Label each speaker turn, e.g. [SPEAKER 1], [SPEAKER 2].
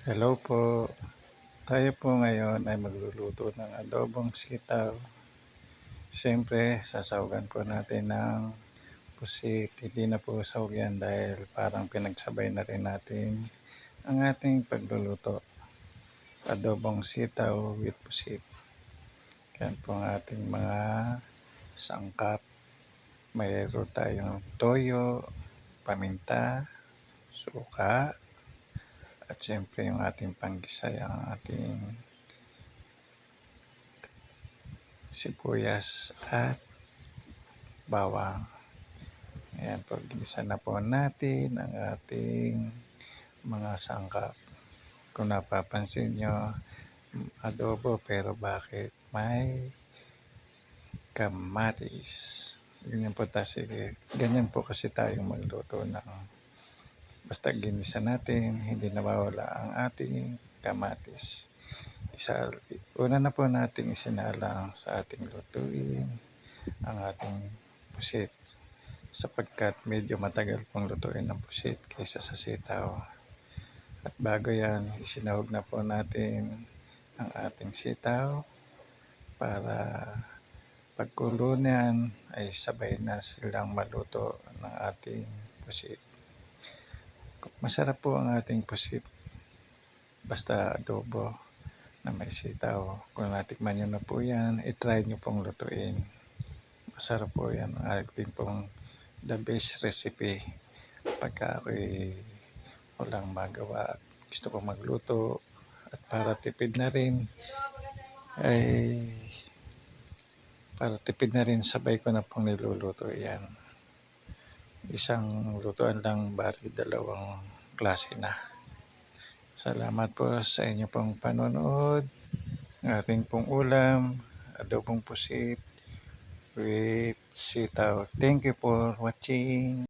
[SPEAKER 1] Hello po. Tayo po ngayon ay magluluto ng adobong sitaw. Siyempre, sasawagan po natin ng pusit. Hindi na po sawag yan dahil parang pinagsabay na rin natin ang ating pagluluto. Adobong sitaw with pusit. Yan po ang ating mga sangkap. Mayroon tayong toyo, paminta, suka, at siyempre yung ating panggisay, ang ating sibuyas at bawang. Ayan po, ginisa na po natin ang ating mga sangkap. Kung napapansin nyo, adobo pero bakit may kamatis? Ganyan po kasi tayo magluto ng basta ginisa natin, hindi nawawala ang ating kamatis. Una na po natin isinalang sa ating lutuin ang ating pusit sapagkat medyo matagal pong lutuin ng pusit kaysa sa sitaw. At bago yan, isinahog na po natin ang ating sitaw para pagkulo niyan ay sabay na silang maluto ng ating pusit. Masarap po ang ating pusit basta adobo na may sitaw. Kung natikman nyo na po yan, itry nyo pong lutuin. Masarap po yan. Ang ating pong the best recipe. Pagka ako'y walang magawa, gusto ko magluto at para tipid na rin, sabay ko na pong niluluto yan. Isang lutuan lang, bali dalawang klase na. Salamat po sa inyo pong panonood. Ating pong ulam, adobong pusit with sitaw. Thank you for watching.